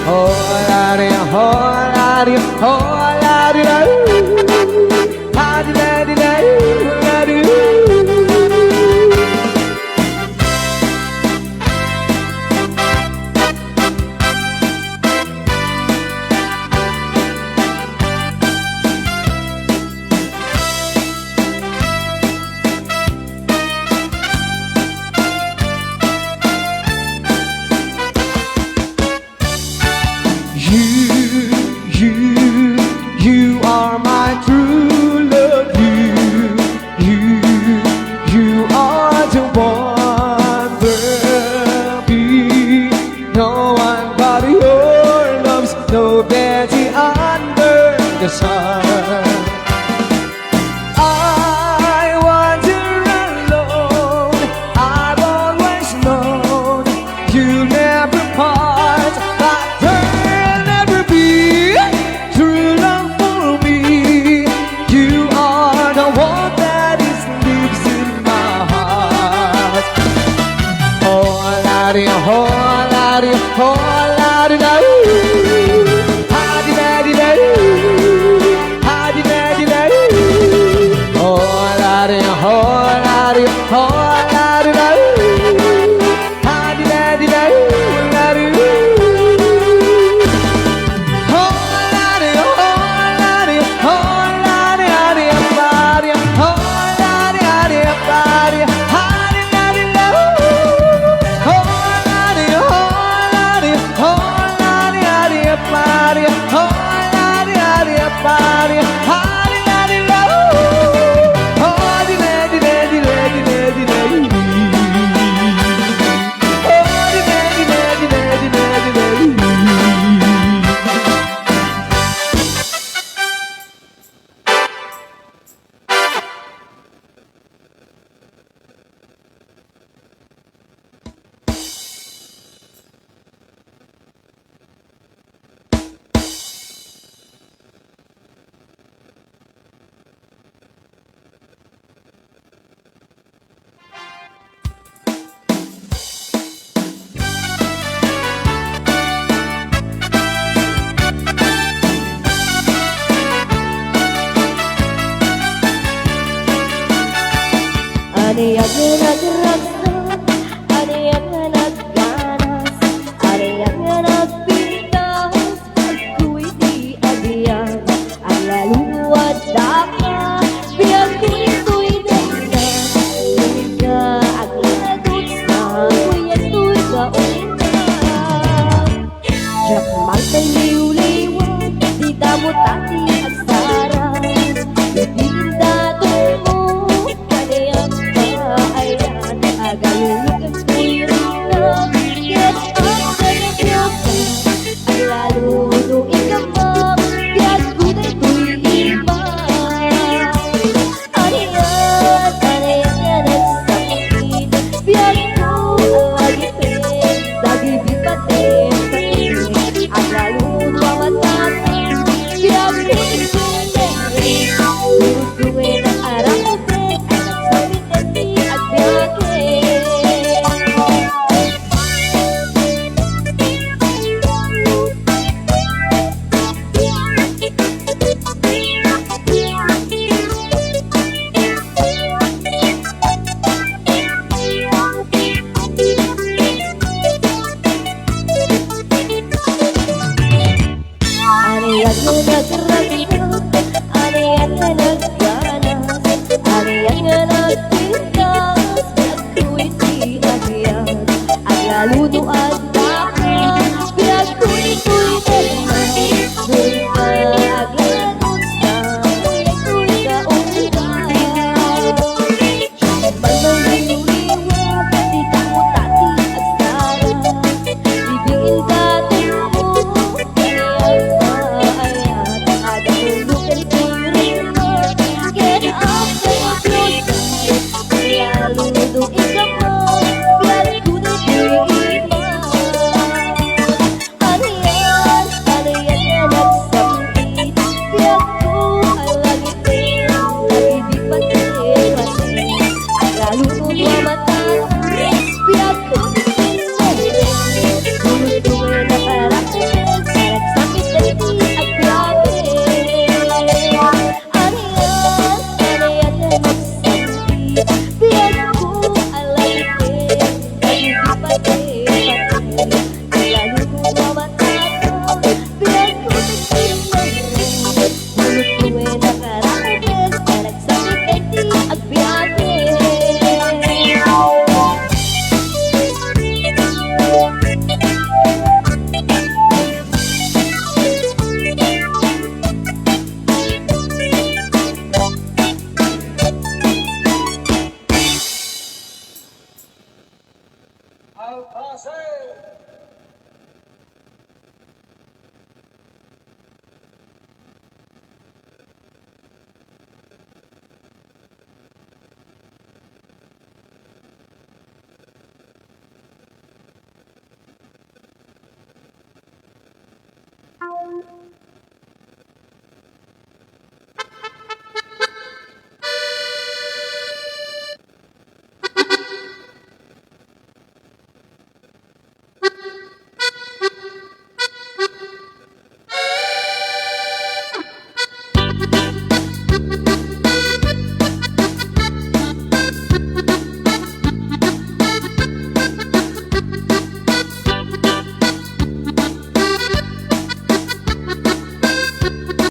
Ho-la-di, ho-la-di, ho-la-di-da-doo. Ha-di-da-di-da-doo-da-doo. You are my true love. You are the one for me. No one but your love's no better under the sun. I wander alone. I've always known you never part. But there'll never be true love for me. You are the one that is lives in my heart. Oh, la-di, oh, la-di, oh, la-di-da-doo. Ha-di-da-di-da-doo. Ha-di-da-di-da-doo. Oh, la-di, oh, la-di, oh, la-di-da-doo. Ha-di-da-di-da-doo, la-doo. Ani agad